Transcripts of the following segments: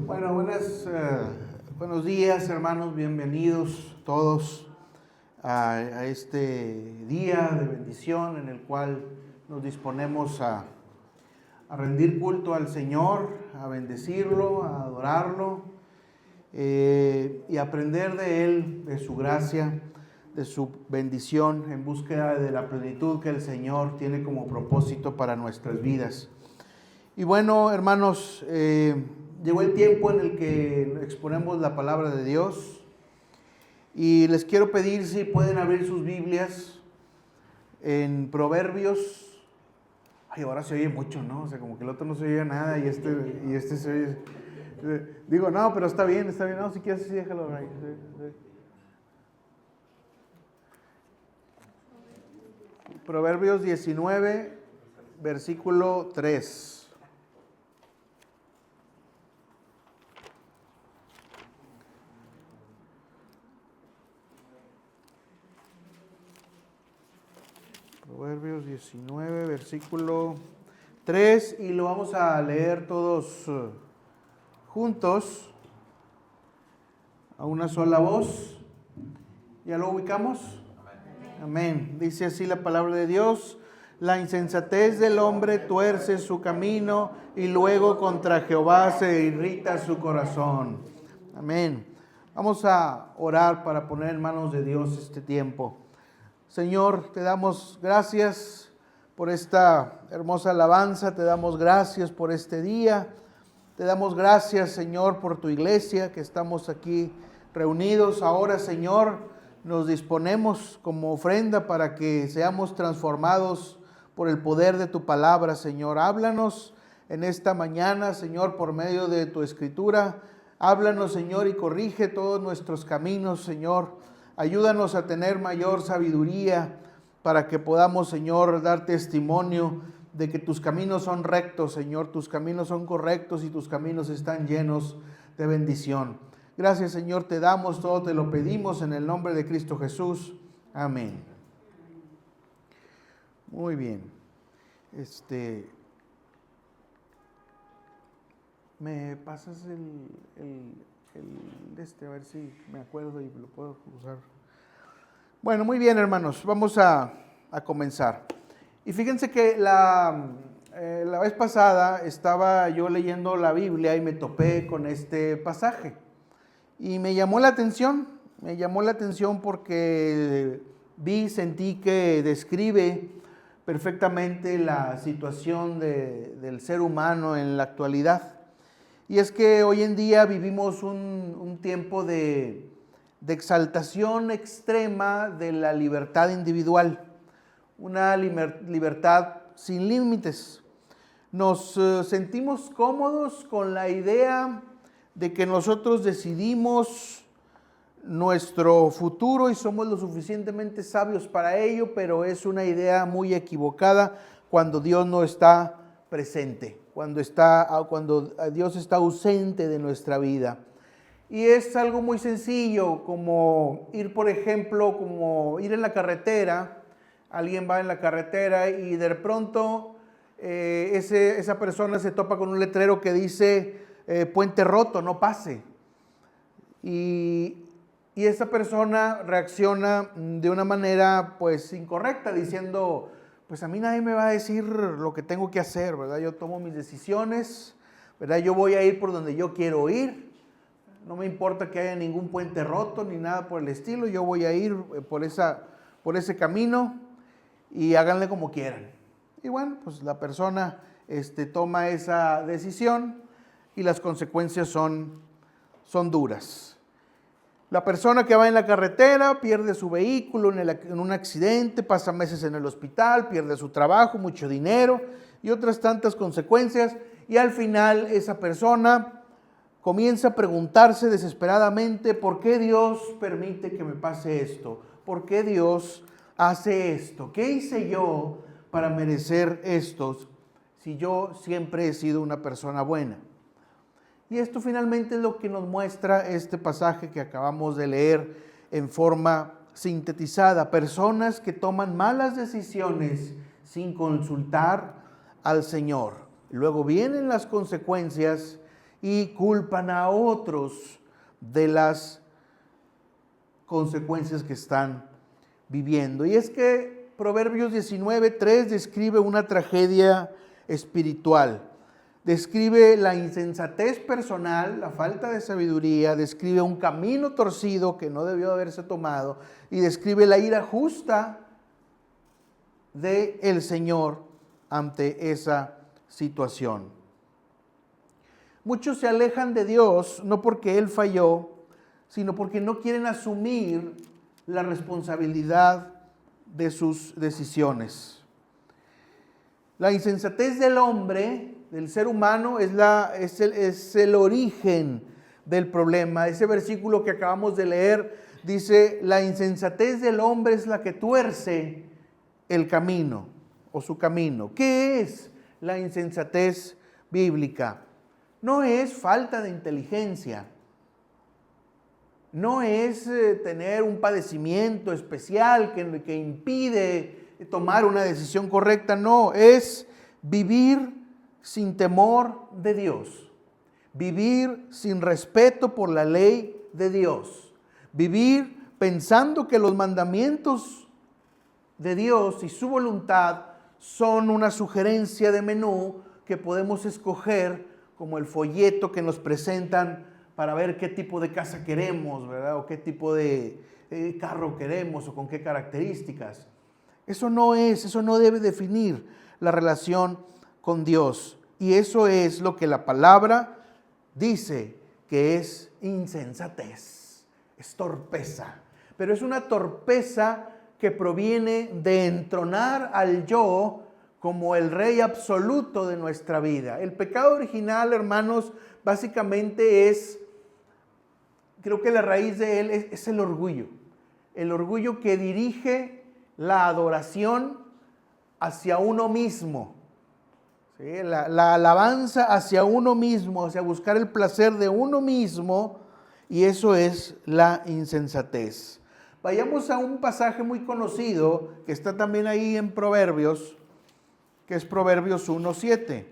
Bueno, buenos días, hermanos, bienvenidos todos a este día de bendición en el cual nos disponemos a rendir culto al Señor, a bendecirlo, a adorarlo y aprender de Él, de su gracia, de su bendición en búsqueda de la plenitud que el Señor tiene como propósito para nuestras vidas. Y bueno, hermanos, llegó el tiempo en el que exponemos la palabra de Dios y les quiero pedir si pueden abrir sus Biblias en Proverbios. Ay, ahora se oye mucho, ¿no? O sea, como que el otro no se oye nada y este se oye. Digo, no, pero está bien. No, si quieres, sí, déjalo ahí. Proverbios 19, versículo 3. Proverbios 19, versículo 3, y lo vamos a leer todos juntos, a una sola voz. ¿Ya lo ubicamos? Amén. Dice así la palabra de Dios: la insensatez del hombre tuerce su camino, y luego contra Jehová se irrita su corazón. Amén. Vamos a orar para poner en manos de Dios este tiempo. Señor, te damos gracias por esta hermosa alabanza, te damos gracias por este día, te damos gracias, Señor, por tu iglesia, que estamos aquí reunidos. Ahora, Señor, nos disponemos como ofrenda para que seamos transformados por el poder de tu palabra, Señor. Háblanos en esta mañana, Señor, por medio de tu escritura. Háblanos, Señor, y corrige todos nuestros caminos, Señor. Ayúdanos a tener mayor sabiduría para que podamos, Señor, dar testimonio de que tus caminos son rectos, Señor. Tus caminos son correctos y tus caminos están llenos de bendición. Gracias, Señor, te damos todo, te lo pedimos en el nombre de Cristo Jesús. Amén. Muy bien. ¿Me pasas a ver si me acuerdo y lo puedo usar? Bueno, muy bien, hermanos, vamos a comenzar. Y fíjense que la vez pasada estaba yo leyendo la Biblia y me topé con este pasaje. Y me llamó la atención porque sentí que describe perfectamente la situación del ser humano en la actualidad. Y es que hoy en día vivimos un tiempo de exaltación extrema de la libertad individual, una libertad sin límites. Nos sentimos cómodos con la idea de que nosotros decidimos nuestro futuro y somos lo suficientemente sabios para ello, pero es una idea muy equivocada cuando Dios no está presente, cuando Dios está ausente de nuestra vida. Y es algo muy sencillo, como ir, por ejemplo, como ir en la carretera. Alguien va en la carretera y de pronto esa persona se topa con un letrero que dice puente roto, no pase. Y esa persona reacciona de una manera pues incorrecta, diciendo, pues a mí nadie me va a decir lo que tengo que hacer, ¿verdad? Yo tomo mis decisiones, ¿verdad? Yo voy a ir por donde yo quiero ir. No me importa que haya ningún puente roto ni nada por el estilo. Yo voy a ir por ese camino y háganle como quieran. Y bueno, pues la persona toma esa decisión y las consecuencias son duras. La persona que va en la carretera pierde su vehículo en un accidente, pasa meses en el hospital, pierde su trabajo, mucho dinero y otras tantas consecuencias. Y al final esa persona comienza a preguntarse desesperadamente, ¿por qué Dios permite que me pase esto? ¿Por qué Dios hace esto? ¿Qué hice yo para merecer esto si yo siempre he sido una persona buena? Y esto finalmente es lo que nos muestra este pasaje que acabamos de leer en forma sintetizada. Personas que toman malas decisiones sin consultar al Señor. Luego vienen las consecuencias y culpan a otros de las consecuencias que están viviendo. Y es que Proverbios 19:3 describe una tragedia espiritual. Describe la insensatez personal, la falta de sabiduría, describe un camino torcido que no debió haberse tomado y describe la ira justa del Señor ante esa situación. Muchos se alejan de Dios no porque Él falló, sino porque no quieren asumir la responsabilidad de sus decisiones. La insensatez del hombre, del ser humano, es el origen del problema. Ese versículo que acabamos de leer dice: la insensatez del hombre es la que tuerce el camino o su camino. ¿Qué es la insensatez bíblica? No es falta de inteligencia, no es tener un padecimiento especial que impide tomar una decisión correcta, no, es vivir sin temor de Dios, vivir sin respeto por la ley de Dios, vivir pensando que los mandamientos de Dios y su voluntad son una sugerencia de menú que podemos escoger como el folleto que nos presentan para ver qué tipo de casa queremos, ¿verdad? O qué tipo de carro queremos o con qué características. Eso no debe definir la relación con Dios. Y eso es lo que la palabra dice que es insensatez, es torpeza. Pero es una torpeza que proviene de entronar al yo como el rey absoluto de nuestra vida. El pecado original, hermanos, básicamente creo que la raíz de él es el orgullo. El orgullo que dirige la adoración hacia uno mismo. ¿Sí? La alabanza hacia uno mismo, hacia buscar el placer de uno mismo, y eso es la insensatez. Vayamos a un pasaje muy conocido que está también ahí en Proverbios, que es Proverbios 1:7.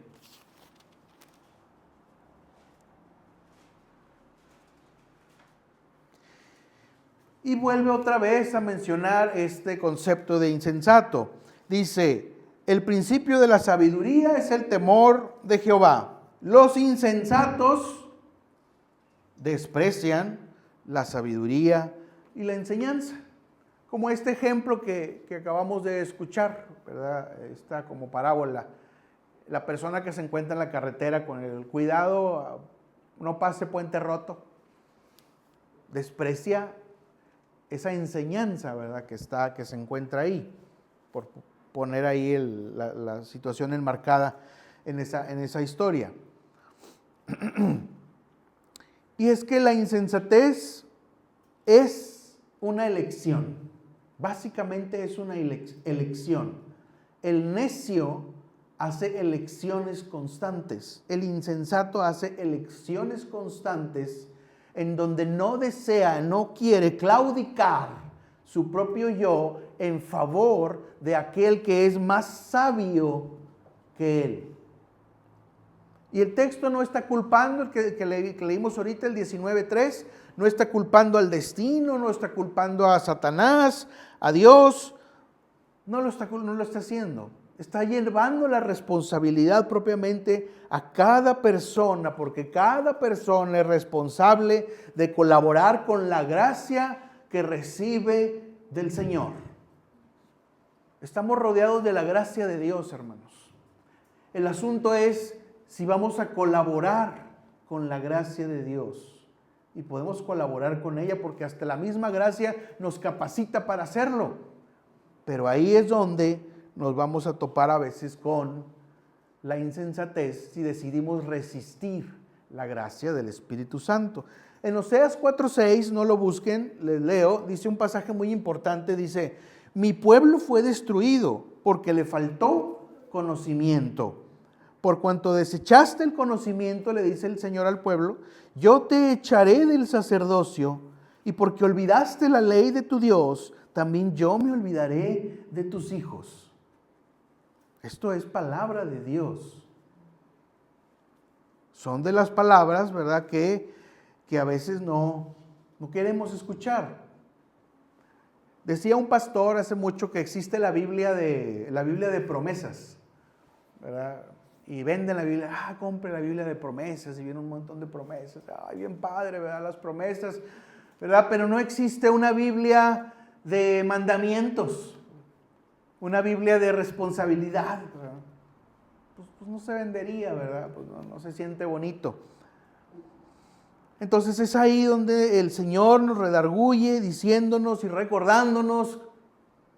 Y vuelve otra vez a mencionar este concepto de insensato. Dice: el principio de la sabiduría es el temor de Jehová. Los insensatos desprecian la sabiduría y la enseñanza. Como este ejemplo que acabamos de escuchar, ¿verdad? Está como parábola. La persona que se encuentra en la carretera con el cuidado, no pase puente roto, desprecia esa enseñanza, ¿verdad? Que se encuentra ahí, por poner ahí la situación enmarcada en esa historia. Y es que la insensatez es una elección, básicamente es una elección. El necio hace elecciones constantes, el insensato hace elecciones constantes en donde no desea, no quiere claudicar su propio yo en favor de aquel que es más sabio que él. Y el texto no está culpando, el que leímos ahorita, el 19:3, no está culpando al destino, no está culpando a Satanás, a Dios, no lo está haciendo. Está llevando la responsabilidad propiamente a cada persona, porque cada persona es responsable de colaborar con la gracia que recibe del Señor. Estamos rodeados de la gracia de Dios, hermanos. El asunto es si vamos a colaborar con la gracia de Dios. Y podemos colaborar con ella porque hasta la misma gracia nos capacita para hacerlo. Pero ahí es donde nos vamos a topar a veces con la insensatez si decidimos resistir la gracia del Espíritu Santo. En Oseas 4:6, no lo busquen, les leo, dice un pasaje muy importante, dice: mi pueblo fue destruido porque le faltó conocimiento. Por cuanto desechaste el conocimiento, le dice el Señor al pueblo, yo te echaré del sacerdocio, y porque olvidaste la ley de tu Dios, también yo me olvidaré de tus hijos. Esto es palabra de Dios. Son de las palabras, ¿verdad?, que a veces no queremos escuchar. Decía un pastor hace mucho que existe la Biblia de promesas, ¿verdad? Y venden la Biblia, compre la Biblia de promesas, y viene un montón de promesas, bien padre, ¿verdad?, las promesas, ¿verdad? Pero no existe una Biblia de mandamientos, una Biblia de responsabilidad, ¿verdad? Pues no se vendería, ¿verdad? Pues no se siente bonito. Entonces es ahí donde el Señor nos redarguye diciéndonos y recordándonos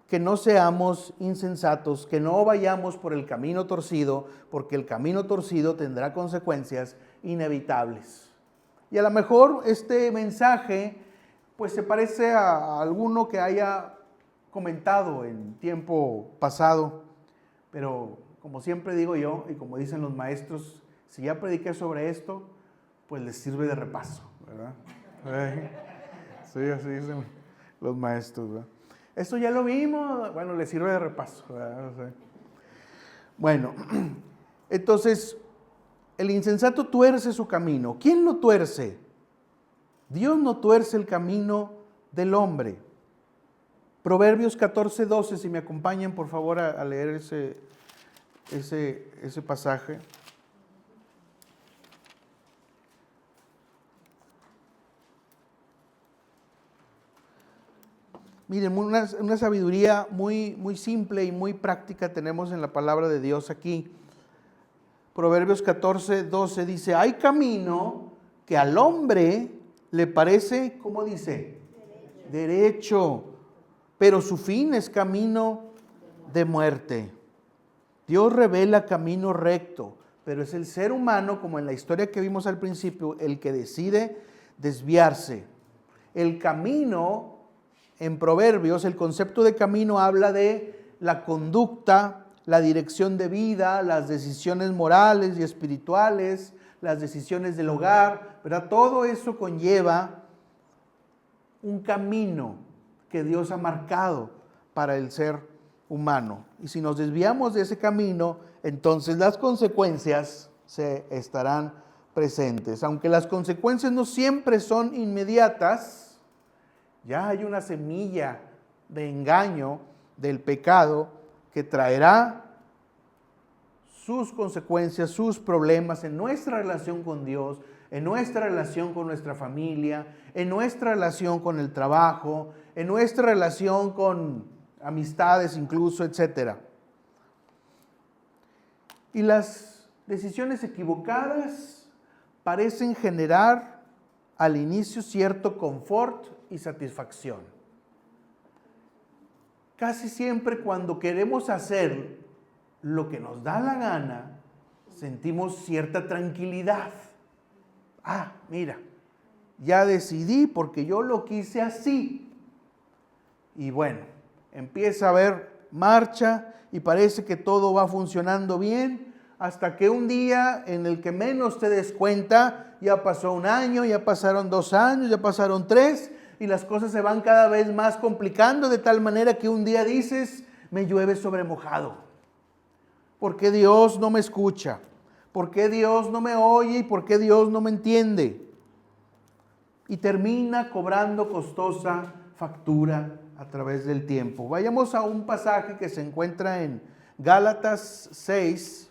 que no seamos insensatos, que no vayamos por el camino torcido, porque el camino torcido tendrá consecuencias inevitables. Y a lo mejor este mensaje pues se parece a alguno que haya comentado en tiempo pasado, pero como siempre digo yo, y como dicen los maestros, si ya prediqué sobre esto, pues les sirve de repaso, ¿verdad? Sí, así dicen los maestros, ¿verdad? Esto ya lo vimos, bueno, les sirve de repaso, ¿verdad? Bueno, entonces, el insensato tuerce su camino. ¿Quién lo tuerce? Dios no tuerce el camino del hombre. Proverbios 14:12, si me acompañan por favor a leer ese pasaje. Miren, una sabiduría muy, muy simple y muy práctica tenemos en la palabra de Dios aquí. Proverbios 14:12 dice, hay camino que al hombre le parece, ¿cómo dice? Derecho, pero su fin es camino de muerte. Dios revela camino recto, pero es el ser humano, como en la historia que vimos al principio, el que decide desviarse. El camino, en Proverbios, el concepto de camino habla de la conducta, la dirección de vida, las decisiones morales y espirituales, las decisiones del hogar, ¿verdad? Todo eso conlleva un camino que Dios ha marcado para el ser humano. Y si nos desviamos de ese camino, entonces las consecuencias se estarán presentes. Aunque las consecuencias no siempre son inmediatas, ya hay una semilla de engaño del pecado que traerá sus consecuencias, sus problemas en nuestra relación con Dios, en nuestra relación con nuestra familia, en nuestra relación con el trabajo, en nuestra relación con amistades incluso, etc. Y las decisiones equivocadas parecen generar al inicio cierto confort y satisfacción. Casi siempre cuando queremos hacer lo que nos da la gana, sentimos cierta tranquilidad. Mira, ya decidí porque yo lo quise así. Y bueno, empieza a haber marcha y parece que todo va funcionando bien, hasta que un día en el que menos te des cuenta, ya pasó un año, ya pasaron 2 años, ya pasaron 3, y las cosas se van cada vez más complicando de tal manera que un día dices, me llueve sobre mojado. ¿Por qué Dios no me escucha? ¿Por qué Dios no me oye? ¿Y por qué Dios no me entiende? Y termina cobrando costosa factura a través del tiempo. Vayamos a un pasaje que se encuentra en Gálatas 6.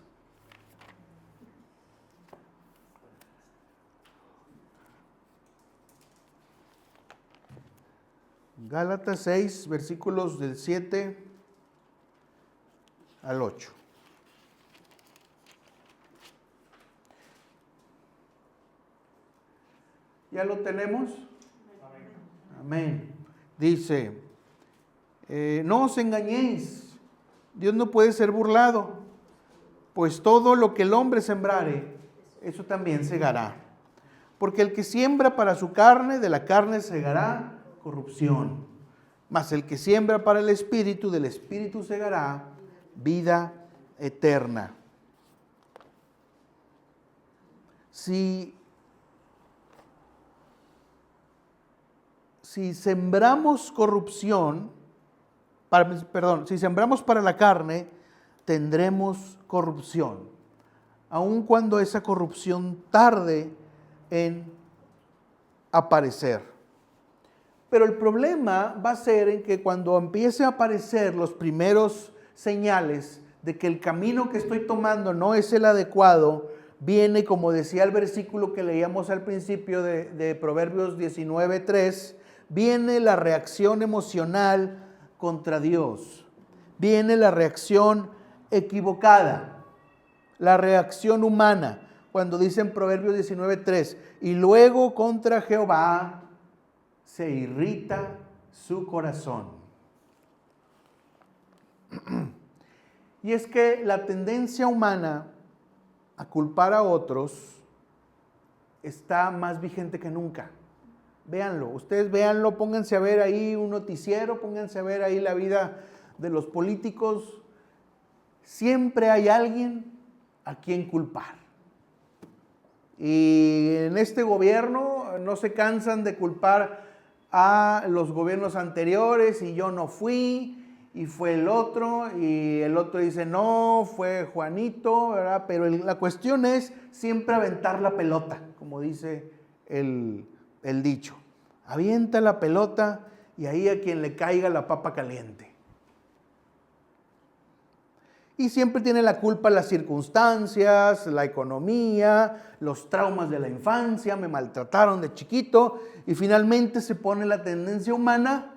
Gálatas 6, versículos del 7 al 8. ¿Ya lo tenemos? Amén. Dice, no os engañéis, Dios no puede ser burlado, pues todo lo que el hombre sembrare, eso también segará. Porque el que siembra para su carne, de la carne segará corrupción. Mas el que siembra para el Espíritu, del Espíritu segará vida eterna. Si sembramos corrupción, si sembramos para la carne, tendremos corrupción. aun cuando esa corrupción tarde en aparecer. Pero el problema va a ser en que cuando empiece a aparecer los primeros señales de que el camino que estoy tomando no es el adecuado, viene, como decía el versículo que leíamos al principio de Proverbios 19:3, viene la reacción emocional contra Dios, viene la reacción equivocada, la reacción humana, cuando dicen Proverbios 19:3, y luego contra Jehová se irrita su corazón. Y es que la tendencia humana a culpar a otros está más vigente que nunca. Véanlo, ustedes véanlo, pónganse a ver ahí un noticiero, pónganse a ver ahí la vida de los políticos. Siempre hay alguien a quien culpar. Y en este gobierno no se cansan de culpar a los gobiernos anteriores, y yo no fui, y fue el otro, y el otro dice no, fue Juanito, ¿verdad? Pero la cuestión es siempre aventar la pelota, como dice el dicho. Avienta la pelota y ahí a quien le caiga la papa caliente. Y siempre tiene la culpa las circunstancias, la economía, los traumas de la infancia, me maltrataron de chiquito, y finalmente se pone la tendencia humana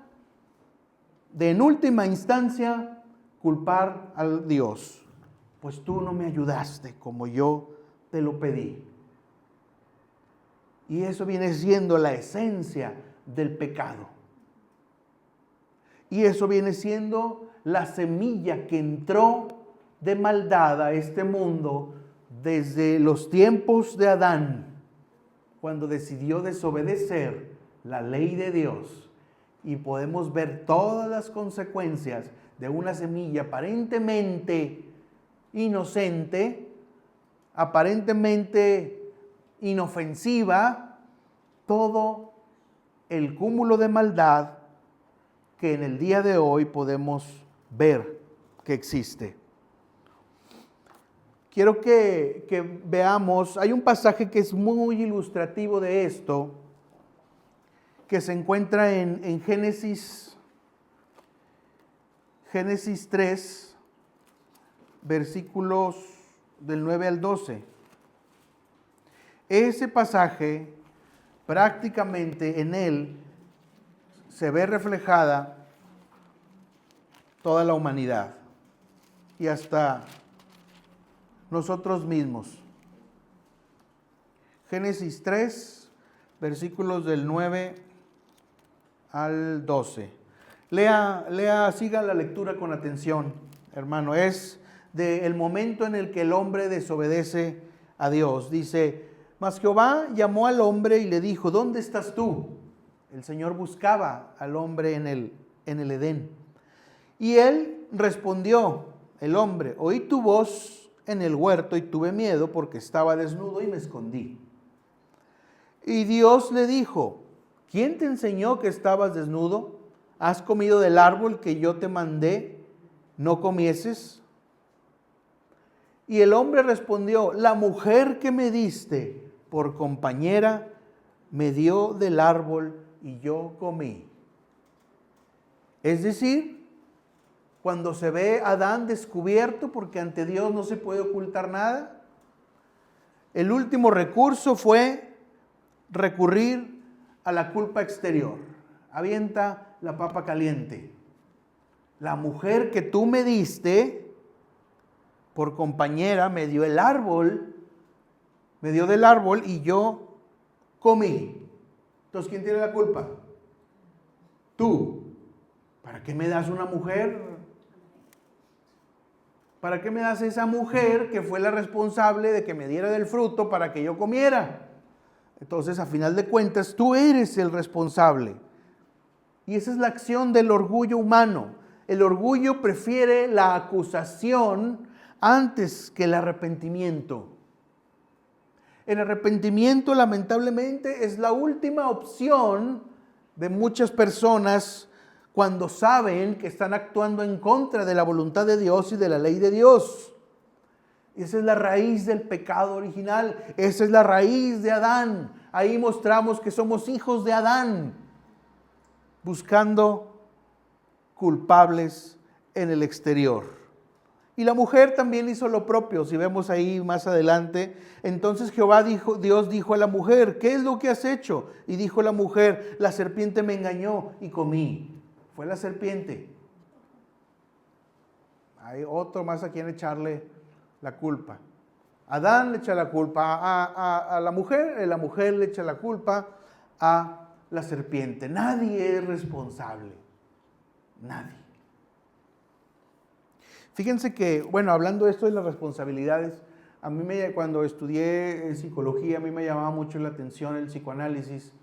de, en última instancia, culpar a Dios. Pues tú no me ayudaste como yo te lo pedí. Y eso viene siendo la esencia del pecado. Y eso viene siendo la semilla que entró de maldad a este mundo desde los tiempos de Adán, cuando decidió desobedecer la ley de Dios. Y podemos ver todas las consecuencias de una semilla aparentemente inocente, aparentemente inofensiva, todo el cúmulo de maldad que en el día de hoy podemos ver que existe. Quiero que veamos, hay un pasaje que es muy ilustrativo de esto, que se encuentra en Génesis 3, versículos del 9 al 12. Ese pasaje, prácticamente en él, se ve reflejada toda la humanidad y hasta nosotros mismos. Génesis 3, versículos del 9 al 12. Lea, siga la lectura con atención, hermano. Es del momento en el que el hombre desobedece a Dios. Dice: mas Jehová llamó al hombre y le dijo: ¿dónde estás tú? El Señor buscaba al hombre en el Edén. Y él respondió, el hombre: oí tu voz en el huerto y tuve miedo porque estaba desnudo y me escondí. Y Dios le dijo: ¿quién te enseñó que estabas desnudo? ¿Has comido del árbol que yo te mandé no comieses? Y el hombre respondió: la mujer que me diste por compañera me dio del árbol y yo comí. Es decir, cuando se ve a Adán descubierto, porque ante Dios no se puede ocultar nada, el último recurso fue recurrir a la culpa exterior. Avienta la papa caliente. La mujer que tú me diste por compañera me dio del árbol y yo comí. Entonces, ¿quién tiene la culpa? Tú. ¿Para qué me das una mujer? ¿Para qué me das esa mujer que fue la responsable de que me diera del fruto para que yo comiera? Entonces, a final de cuentas, tú eres el responsable. Y esa es la acción del orgullo humano. El orgullo prefiere la acusación antes que el arrepentimiento. El arrepentimiento, lamentablemente, es la última opción de muchas personas cuando saben que están actuando en contra de la voluntad de Dios y de la ley de Dios. Esa es la raíz del pecado original. Esa es la raíz de Adán. Ahí mostramos que somos hijos de Adán, buscando culpables en el exterior. Y la mujer también hizo lo propio, si vemos ahí más adelante. Entonces Dios dijo a la mujer, ¿qué es lo que has hecho? Y dijo la mujer, la serpiente me engañó y comí. Fue la serpiente. Hay otro más a quien echarle la culpa. Adán le echa la culpa a la mujer le echa la culpa a la serpiente. Nadie es responsable. Nadie. Fíjense que, bueno, hablando de esto de las responsabilidades, cuando estudié psicología, a mí me llamaba mucho la atención el psicoanálisis,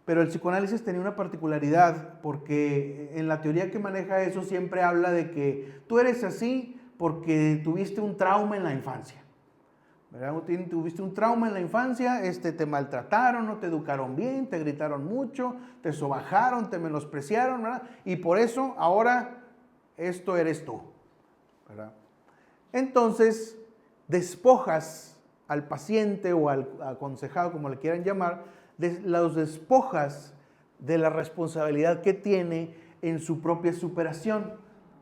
pero el psicoanálisis tenía una particularidad, porque en la teoría que maneja eso siempre habla de que tú eres así porque tuviste un trauma en la infancia, ¿verdad? Tuviste un trauma en la infancia, te maltrataron, no te educaron bien, te gritaron mucho, te sobajaron, te menospreciaron, ¿verdad? Y por eso ahora esto eres tú, ¿verdad? Entonces despojas al paciente o al aconsejado, como le quieran llamar, los despojas de la responsabilidad que tiene en su propia superación,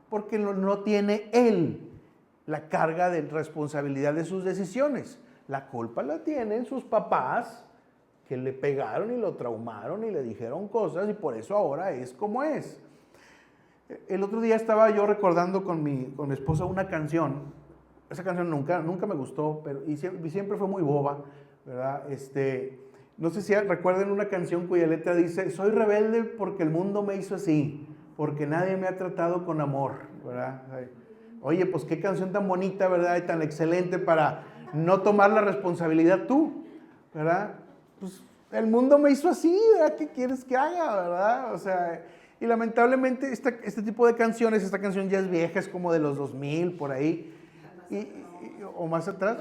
porque no tiene él la carga de responsabilidad de sus decisiones. La culpa la tienen sus papás, que le pegaron y lo traumaron y le dijeron cosas, y por eso ahora es como es. El otro día estaba yo recordando con mi esposa una canción. Esa canción nunca me gustó, y siempre fue muy boba, ¿verdad? No sé si recuerden una canción cuya letra dice, soy rebelde porque el mundo me hizo así, porque nadie me ha tratado con amor, ¿verdad? Oye, pues qué canción tan bonita, ¿verdad? Y tan excelente para no tomar la responsabilidad tú, ¿verdad? Pues el mundo me hizo así, ¿verdad? ¿Qué quieres que haga, verdad? O sea, y lamentablemente este tipo de canciones, esta canción ya es vieja, es como de los 2000, por ahí, o más atrás,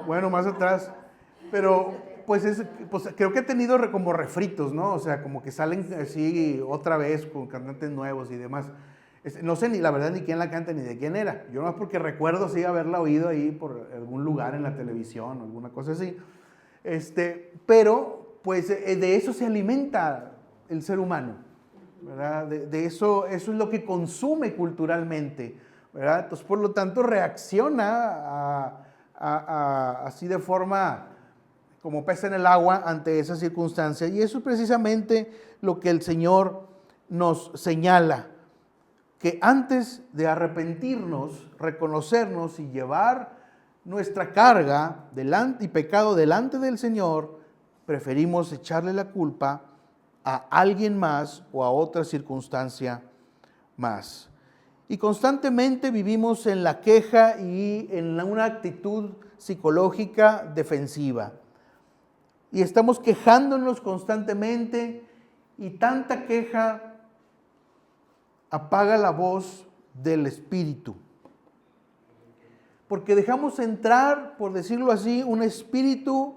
bueno, más atrás, pero pues creo que ha tenido como refritos, ¿no? O sea, como que salen así otra vez con cantantes nuevos y demás. No sé la verdad ni quién la canta ni de quién era. Yo no es porque recuerdo sí haberla oído ahí por algún lugar en la televisión o alguna cosa así. Pero pues de eso se alimenta el ser humano, ¿verdad? De eso es lo que consume culturalmente, ¿verdad? Entonces, por lo tanto, reacciona así de forma como pez en el agua ante esa circunstancia. Y eso es precisamente lo que el Señor nos señala, que antes de arrepentirnos, reconocernos y llevar nuestra carga y pecado delante del Señor, preferimos echarle la culpa a alguien más o a otra circunstancia más. Y constantemente vivimos en la queja y en una actitud psicológica defensiva. Y estamos quejándonos constantemente, y tanta queja apaga la voz del Espíritu. Porque dejamos entrar, por decirlo así, un espíritu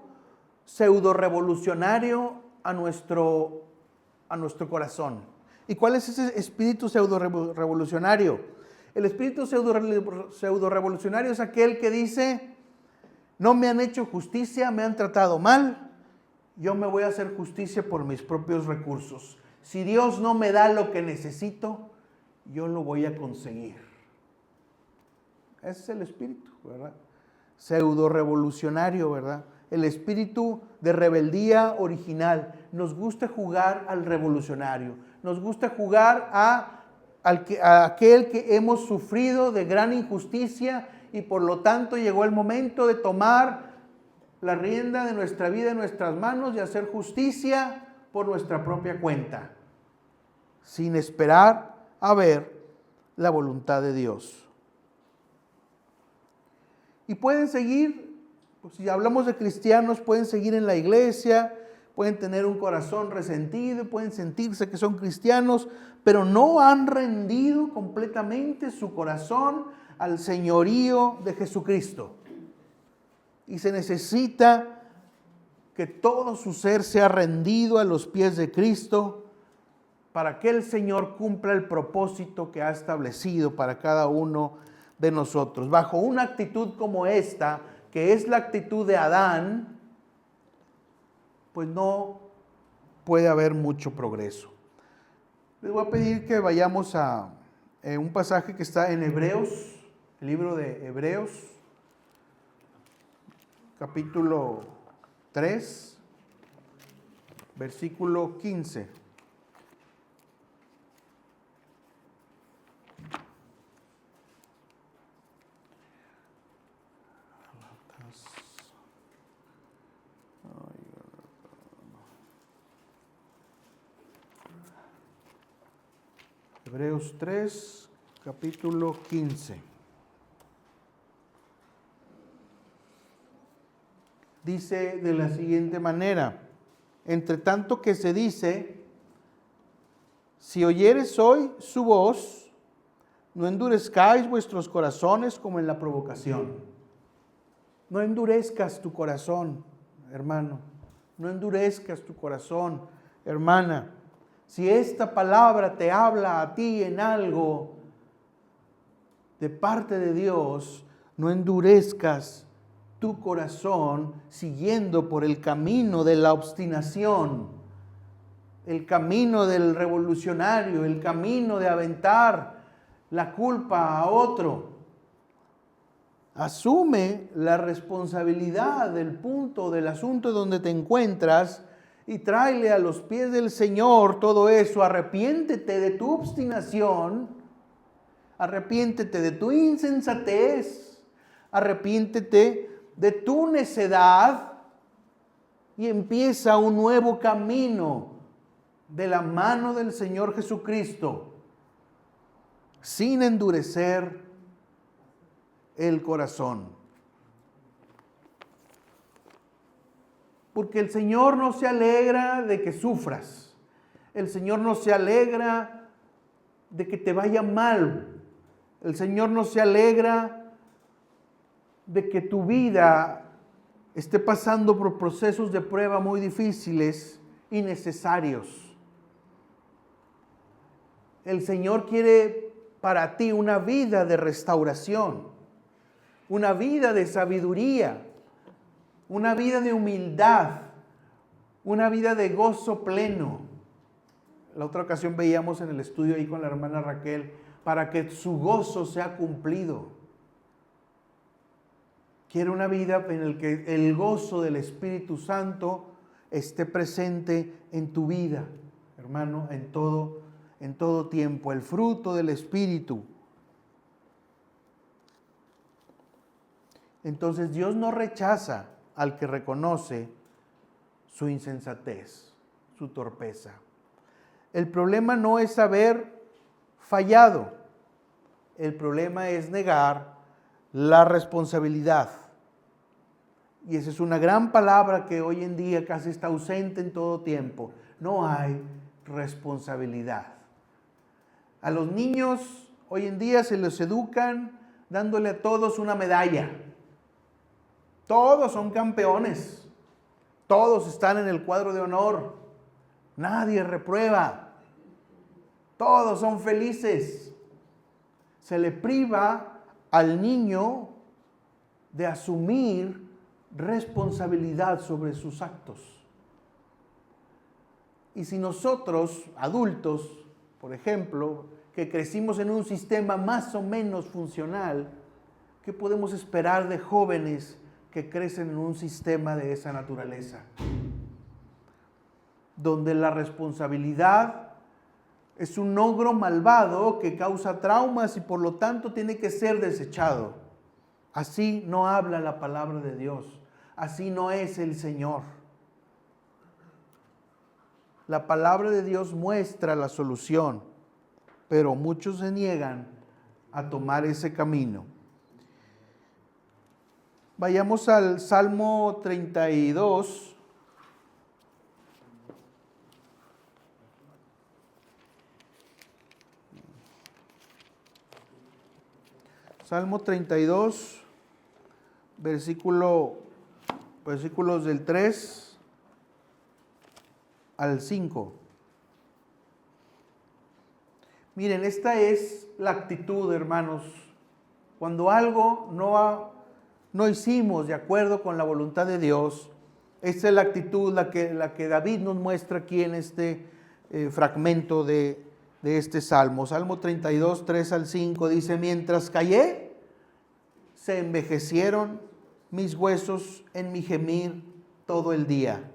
pseudo-revolucionario a nuestro corazón. ¿Y cuál es ese espíritu pseudo-revolucionario? El espíritu pseudo-revolucionario es aquel que dice, no me han hecho justicia, me han tratado mal, yo me voy a hacer justicia por mis propios recursos. Si Dios no me da lo que necesito, yo lo voy a conseguir. Ese es el espíritu, ¿verdad? Pseudo-revolucionario, ¿verdad? El espíritu de rebeldía original. Nos gusta jugar al revolucionario. Nos gusta jugar a aquel que hemos sufrido de gran injusticia y por lo tanto llegó el momento de tomar la rienda de nuestra vida en nuestras manos y hacer justicia por nuestra propia cuenta, sin esperar a ver la voluntad de Dios. Y pueden seguir, pues si hablamos de cristianos, pueden seguir en la iglesia, pueden tener un corazón resentido, pueden sentirse que son cristianos, pero no han rendido completamente su corazón al señorío de Jesucristo. Y se necesita que todo su ser sea rendido a los pies de Cristo para que el Señor cumpla el propósito que ha establecido para cada uno de nosotros. Bajo una actitud como esta, que es la actitud de Adán, pues no puede haber mucho progreso. Les voy a pedir que vayamos a un pasaje que está en Hebreos, el libro de Hebreos, capítulo 3, versículo 15. Hebreos 3, capítulo 15. Dice de la siguiente manera: entre tanto que se dice, si oyeres hoy su voz, no endurezcáis vuestros corazones como en la provocación. No endurezcas tu corazón, hermano. No endurezcas tu corazón, hermana. Si esta palabra te habla a ti en algo de parte de Dios, no endurezcas tu corazón siguiendo por el camino de la obstinación, el camino del revolucionario, el camino de aventar la culpa a otro. Asume la responsabilidad del punto, del asunto donde te encuentras y tráele a los pies del Señor todo eso. Arrepiéntete de tu obstinación, arrepiéntete de tu insensatez, arrepiéntete de tu necedad y empieza un nuevo camino de la mano del Señor Jesucristo, sin endurecer el corazón. Porque el Señor no se alegra de que sufras. El Señor no se alegra de que te vaya mal. El Señor no se alegra de que tu vida esté pasando por procesos de prueba muy difíciles y necesarios. El Señor quiere para ti una vida de restauración, una vida de sabiduría, una vida de humildad, una vida de gozo pleno. La otra ocasión veíamos en el estudio ahí con la hermana Raquel, para que su gozo sea cumplido. Quiere una vida en la que el gozo del Espíritu Santo esté presente en tu vida, hermano, en todo tiempo, el fruto del Espíritu. Entonces Dios no rechaza al que reconoce su insensatez, su torpeza. El problema no es haber fallado, el problema es negar la responsabilidad. Y esa es una gran palabra que hoy en día casi está ausente en todo tiempo. No hay responsabilidad. A los niños hoy en día se los educan dándole a todos una medalla. Todos son campeones. Todos están en el cuadro de honor. Nadie reprueba. Todos son felices. Se le priva al niño de asumir responsabilidad sobre sus actos. Y si nosotros, adultos, por ejemplo, que crecimos en un sistema más o menos funcional, ¿qué podemos esperar de jóvenes que crecen en un sistema de esa naturaleza? Donde la responsabilidad es un ogro malvado que causa traumas y por lo tanto tiene que ser desechado. Así no habla la palabra de Dios. Así no es el Señor. La palabra de Dios muestra la solución, pero muchos se niegan a tomar ese camino. Vayamos al Salmo 32. Salmo 32, versículos del 3 al 5. Miren, esta es la actitud, hermanos, Cuando algo no hicimos de acuerdo con la voluntad de Dios, esta es la actitud la que David nos muestra aquí en este fragmento de este Salmo. Salmo 32, 3 al 5 dice: mientras callé, se envejecieron mis huesos en mi gemir todo el día,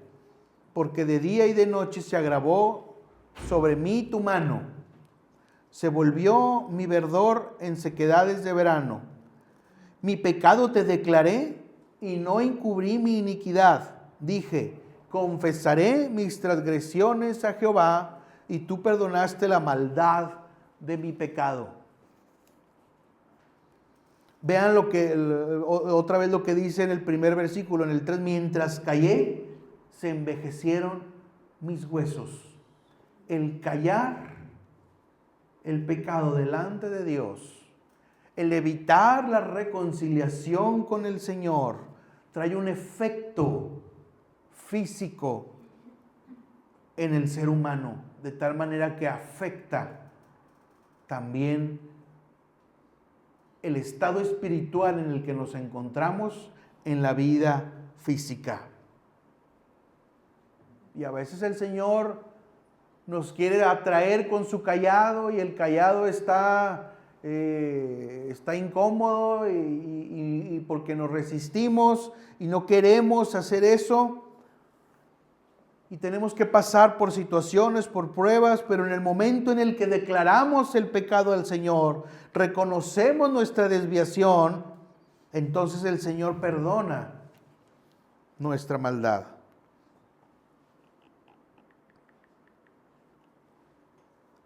porque de día y de noche se agravó sobre mí tu mano. Se volvió mi verdor en sequedades de verano. Mi pecado te declaré y no encubrí mi iniquidad. Dije: confesaré mis transgresiones a Jehová, y tú perdonaste la maldad de mi pecado. Vean otra vez lo que dice en el primer versículo, en el 3, mientras callé, se envejecieron mis huesos. El callar el pecado delante de Dios, el evitar la reconciliación con el Señor, trae un efecto físico en el ser humano, de tal manera que afecta también el estado espiritual en el que nos encontramos en la vida física. Y a veces el Señor nos quiere atraer con su cayado, y el cayado está incómodo y porque nos resistimos y no queremos hacer eso. Y tenemos que pasar por situaciones, por pruebas, pero en el momento en el que declaramos el pecado al Señor, reconocemos nuestra desviación, entonces el Señor perdona nuestra maldad.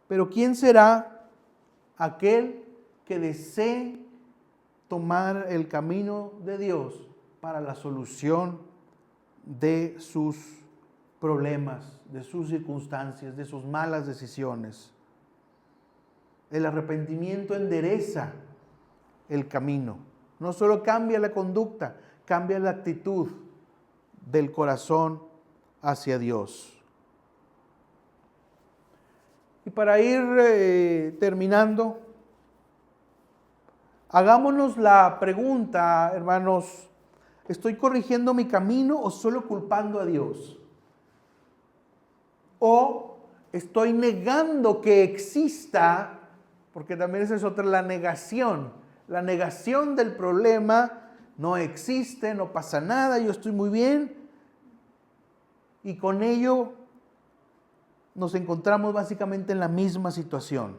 Pero ¿quién será aquel que desee tomar el camino de Dios para la solución de sus problemas, de sus circunstancias, de sus malas decisiones? El arrepentimiento endereza el camino. No solo cambia la conducta, cambia la actitud del corazón hacia Dios. Y para ir terminando, hagámonos la pregunta, hermanos: ¿estoy corrigiendo mi camino o solo culpando a Dios? ¿O estoy negando que exista? Porque también esa es otra, la negación del problema. No existe, no pasa nada, yo estoy muy bien. Y con ello nos encontramos básicamente en la misma situación.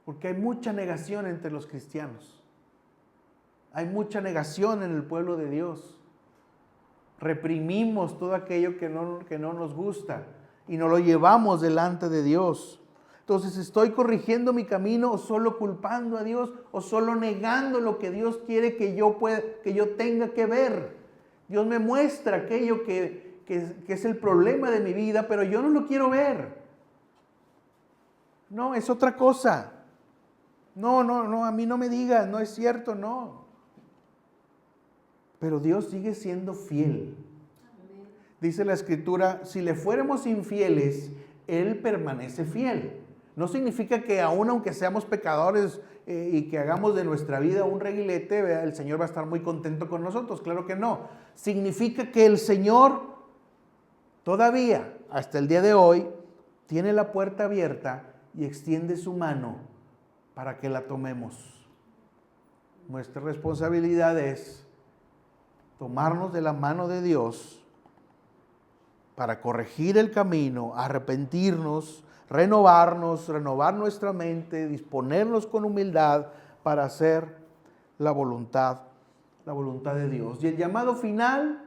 Porque hay mucha negación entre los cristianos. Hay mucha negación en el pueblo de Dios. Reprimimos todo aquello que no nos gusta y no lo llevamos delante de Dios. Entonces, ¿estoy corrigiendo mi camino o solo culpando a Dios o solo negando lo que Dios quiere que yo tenga que ver? Dios me muestra aquello que es el problema de mi vida, pero yo no lo quiero ver. No, es otra cosa. No, a mí no me digas, no es cierto, no. Pero Dios sigue siendo fiel. Dice la Escritura: si le fuéramos infieles, Él permanece fiel. No significa que aún aunque seamos pecadores y que hagamos de nuestra vida un reguilete, el Señor va a estar muy contento con nosotros. Claro que no. Significa que el Señor todavía, hasta el día de hoy, tiene la puerta abierta y extiende su mano para que la tomemos. Nuestra responsabilidad es tomarnos de la mano de Dios para corregir el camino, arrepentirnos, renovar nuestra mente, disponernos con humildad para hacer la voluntad de Dios. Y el llamado final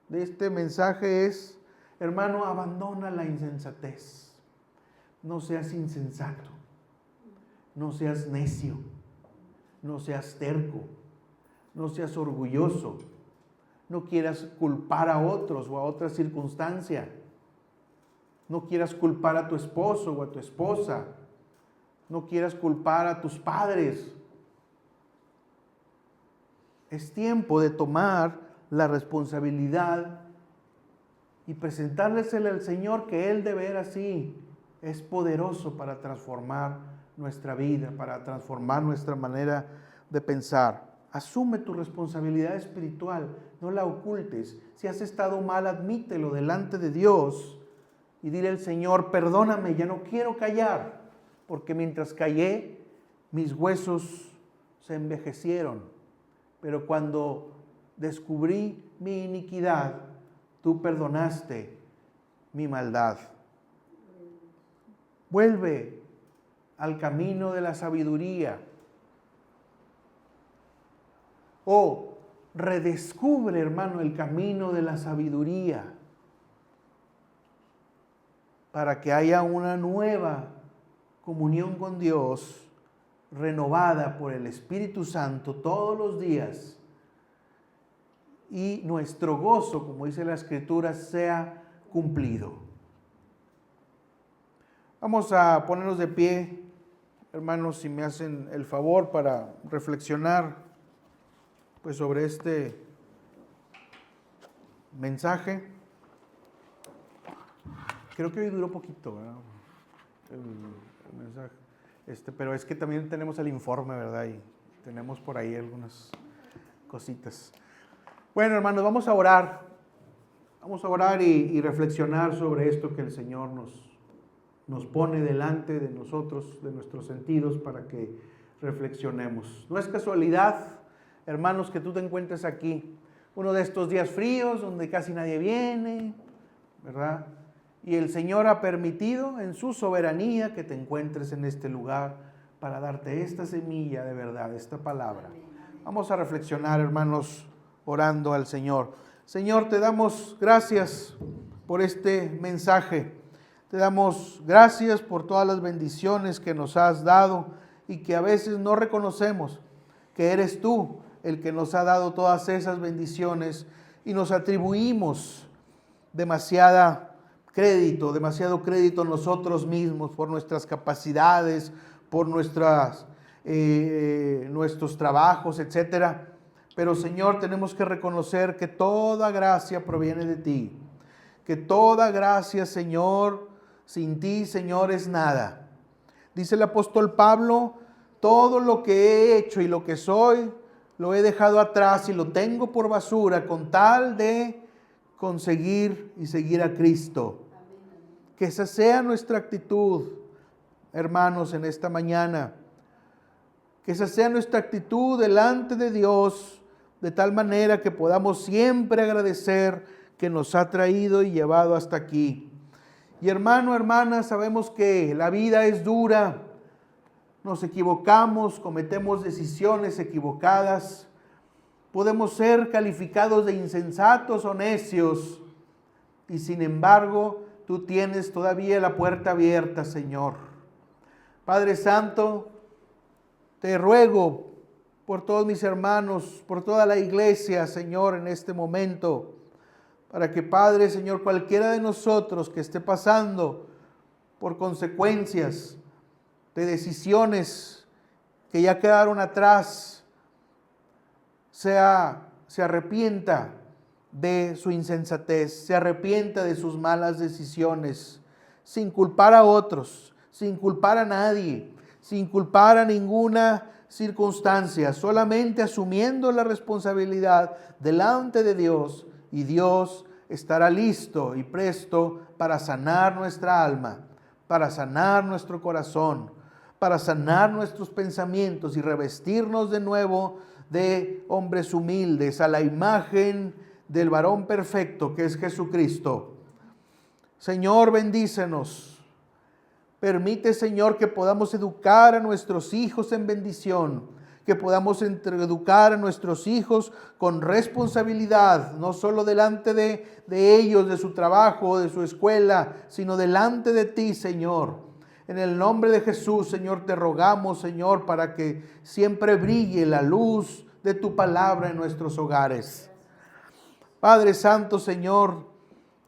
de este mensaje es: hermano, abandona la insensatez. No seas insensato, no seas necio, no seas terco, no seas orgulloso, no quieras culpar a otros o a otra circunstancia. No quieras culpar a tu esposo o a tu esposa. No quieras culpar a tus padres. Es tiempo de tomar la responsabilidad y presentársela al Señor, que Él de veras sí es poderoso para transformar nuestra vida, para transformar nuestra manera de pensar. Asume tu responsabilidad espiritual, no la ocultes. Si has estado mal, admítelo delante de Dios y dile al Señor, perdóname, ya no quiero callar, porque mientras callé, mis huesos se envejecieron. Pero cuando descubrí mi iniquidad, tú perdonaste mi maldad. Vuelve al camino de la sabiduría. O redescubre, hermano, el camino de la sabiduría para que haya una nueva comunión con Dios renovada por el Espíritu Santo todos los días y nuestro gozo, como dice la Escritura, sea cumplido. Vamos a ponernos de pie, hermanos, si me hacen el favor, para reflexionar pues sobre este mensaje. Creo que hoy duró poquito, ¿verdad? El mensaje. Pero es que también tenemos el informe, ¿verdad? Y tenemos por ahí algunas cositas. Bueno, hermanos, vamos a orar. Vamos a orar y reflexionar sobre esto que el Señor nos pone delante de nosotros, de nuestros sentidos, para que reflexionemos. No es casualidad, hermanos, que tú te encuentres aquí, uno de estos días fríos donde casi nadie viene, ¿verdad? Y el Señor ha permitido en su soberanía que te encuentres en este lugar para darte esta semilla de verdad, esta palabra. Vamos a reflexionar, hermanos, orando al Señor. Señor, te damos gracias por este mensaje. Te damos gracias por todas las bendiciones que nos has dado y que a veces no reconocemos que eres tú el que nos ha dado todas esas bendiciones y nos atribuimos demasiado crédito nosotros mismos por nuestras capacidades, por nuestros trabajos, etcétera. Pero Señor, tenemos que reconocer que toda gracia proviene de ti, que toda gracia, Señor, sin ti, Señor, es nada. Dice el apóstol Pablo, todo lo que he hecho y lo que soy, lo he dejado atrás y lo tengo por basura con tal de conseguir y seguir a Cristo. Que esa sea nuestra actitud, hermanos, en esta mañana. Que esa sea nuestra actitud delante de Dios, de tal manera que podamos siempre agradecer que nos ha traído y llevado hasta aquí. Y hermano, hermana, sabemos que la vida es dura, nos equivocamos, cometemos decisiones equivocadas, podemos ser calificados de insensatos o necios, y sin embargo, tú tienes todavía la puerta abierta, Señor. Padre Santo, te ruego por todos mis hermanos, por toda la iglesia, Señor, en este momento, para que, Padre, Señor, cualquiera de nosotros que esté pasando por consecuencias de decisiones que ya quedaron atrás, se arrepienta de su insensatez, se arrepienta de sus malas decisiones, sin culpar a otros, sin culpar a nadie, sin culpar a ninguna circunstancia, solamente asumiendo la responsabilidad delante de Dios, y Dios estará listo y presto para sanar nuestra alma, para sanar nuestro corazón, para sanar nuestros pensamientos y revestirnos de nuevo de hombres humildes a la imagen del varón perfecto que es Jesucristo. Señor, bendícenos. Permite, Señor, que podamos educar a nuestros hijos en bendición, que podamos educar a nuestros hijos con responsabilidad, no solo delante de ellos, de su trabajo, de su escuela, sino delante de ti, Señor. En el nombre de Jesús, Señor, te rogamos, Señor, para que siempre brille la luz de tu palabra en nuestros hogares. Padre Santo, Señor,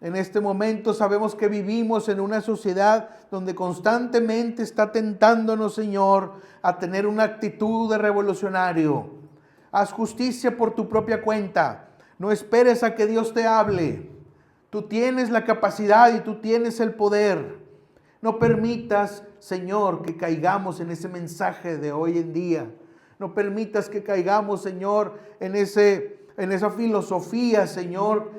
en este momento sabemos que vivimos en una sociedad donde constantemente está tentándonos, Señor, a tener una actitud de revolucionario. Haz justicia por tu propia cuenta. No esperes a que Dios te hable. Tú tienes la capacidad y tú tienes el poder. No permitas Señor, que caigamos en ese mensaje de hoy en día. No permitas que caigamos, Señor, en esa filosofía, Señor,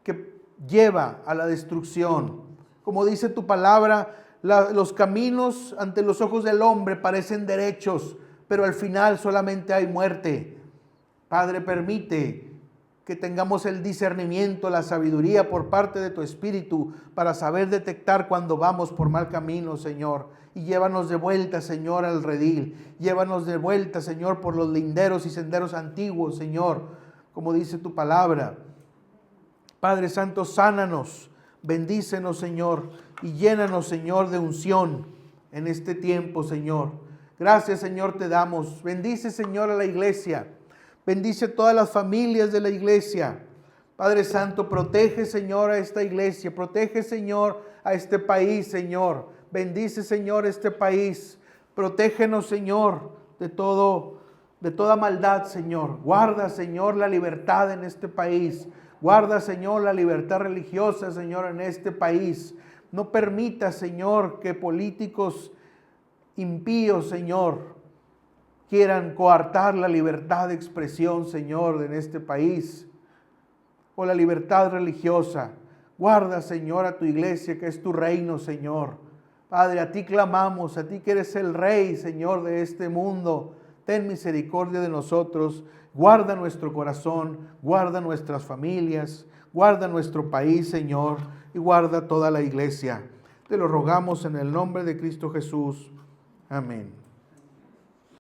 que lleva a la destrucción. Como dice tu palabra, los caminos ante los ojos del hombre parecen derechos, pero al final solamente hay muerte. Padre, permite que tengamos el discernimiento, la sabiduría por parte de tu Espíritu para saber detectar cuando vamos por mal camino, Señor. Y llévanos de vuelta, Señor, al redil. Llévanos de vuelta, Señor, por los linderos y senderos antiguos, Señor, como dice tu palabra. Padre Santo, sánanos, bendícenos, Señor, y llénanos, Señor, de unción en este tiempo, Señor. Gracias, Señor, te damos. Bendice, Señor, a la iglesia. Bendice a todas las familias de la iglesia. Padre Santo, protege, Señor, a esta iglesia. Protege, Señor, a este país, Señor. Bendice, Señor, este país. Protégenos, Señor, de toda maldad, Señor. Guarda, Señor, la libertad en este país. Guarda, Señor, la libertad religiosa, Señor, en este país. No permita, Señor, que políticos impíos, Señor, quieran coartar la libertad de expresión, Señor, en este país, o la libertad religiosa. Guarda, Señor, a tu iglesia, que es tu reino, Señor. Padre, a ti clamamos, a ti que eres el Rey, Señor, de este mundo. Ten misericordia de nosotros. Guarda nuestro corazón, guarda nuestras familias, guarda nuestro país, Señor, y guarda toda la iglesia. Te lo rogamos en el nombre de Cristo Jesús. Amén.